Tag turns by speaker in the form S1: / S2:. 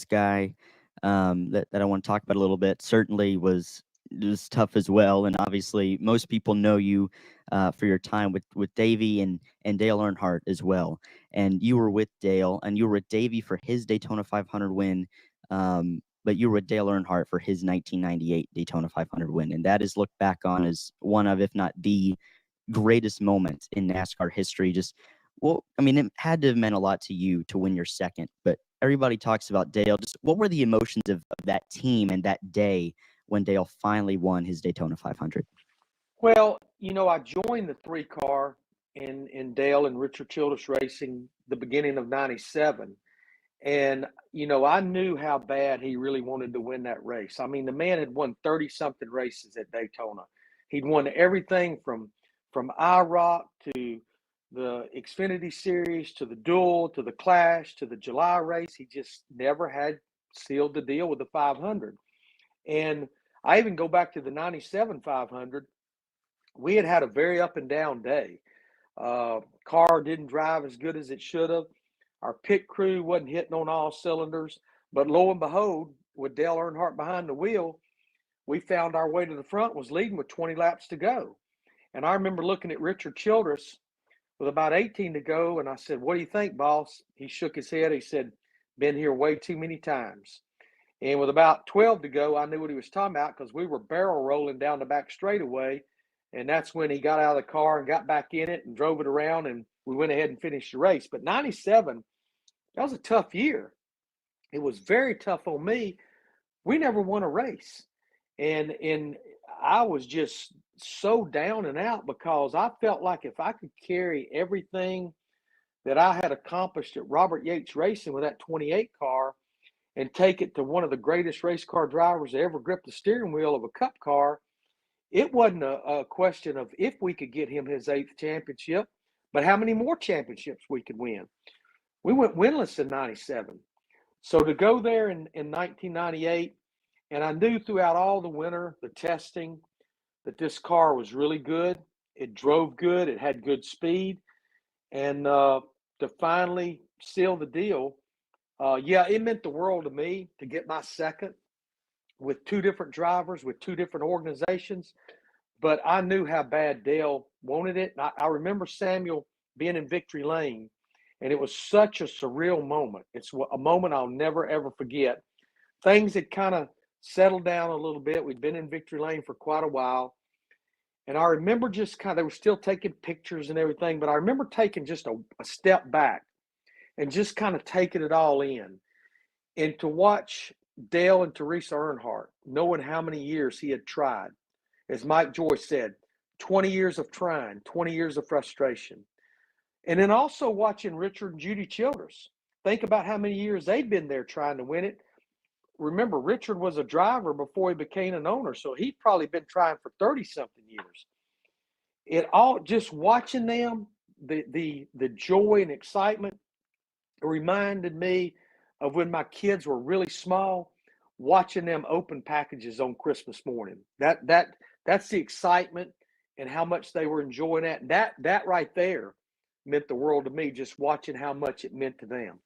S1: guy that I want to talk about a little bit certainly was tough as well. And obviously, most people know you for your time with Davey and Dale Earnhardt as well. And you were with Dale, and you were with Davey for his Daytona 500 win. But you were with Dale Earnhardt for his 1998 Daytona 500 win, and that is looked back on as one of, if not the greatest moments in NASCAR history. Just, well, I mean, it had to have meant a lot to you to win your second, but everybody talks about Dale. Just what were the emotions of that team and that day when Dale finally won his Daytona 500?
S2: Well, I joined the 3-car in Dale and Richard Childress Racing the beginning of 97. And, I knew how bad he really wanted to win that race. I mean, the man had won 30-something races at Daytona. He'd won everything from IROC to the Xfinity Series to the Duel to the Clash to the July race. He just never had sealed the deal with the 500. And I even go back to the 97 500. We had a very up and down day. Car didn't drive as good as it should have. Our pit crew wasn't hitting on all cylinders. But lo and behold, with Dale Earnhardt behind the wheel, we found our way to the front, was leading with 20 laps to go. And I remember looking at Richard Childress with about 18 to go, and I said, "What do you think, boss?" He shook his head. He said, "Been here way too many times." And with about 12 to go, I knew what he was talking about because we were barrel rolling down the back straightaway. And that's when he got out of the car and got back in it and drove it around, and we went ahead and finished the race. But 97, that was a tough year. It was very tough on me. We never won a race. And I was just so down and out because I felt like if I could carry everything that I had accomplished at Robert Yates Racing with that 28 car and take it to one of the greatest race car drivers that ever gripped the steering wheel of a Cup car, it wasn't a question of if we could get him his 8th championship, but how many more championships we could win. We went winless in 97. So to go there in 1998, and I knew throughout all the winter, the testing, that this car was really good. It drove good. It had good speed. And to finally seal the deal, it meant the world to me to get my second with 2 different drivers, with 2 different organizations. But I knew how bad Dale wanted it. And I remember Samuel being in victory lane, and it was such a surreal moment. It's a moment I'll never, ever forget. Things had kind of settled down a little bit. We'd been in victory lane for quite a while. And I remember they were still taking pictures and everything, but I remember taking just a step back and just kind of taking it all in. And to watch Dale and Teresa Earnhardt, knowing how many years he had tried. As Mike Joyce said, 20 years of trying, 20 years of frustration. And then also watching Richard and Judy Childress. Think about how many years they'd been there trying to win it. Remember, Richard was a driver before he became an owner, so he'd probably been trying for 30-something years. It all, just watching them, the joy and excitement, it reminded me of when my kids were really small, watching them open packages on Christmas morning. That's the excitement and how much they were enjoying that. That right there meant the world to me, just watching how much it meant to them.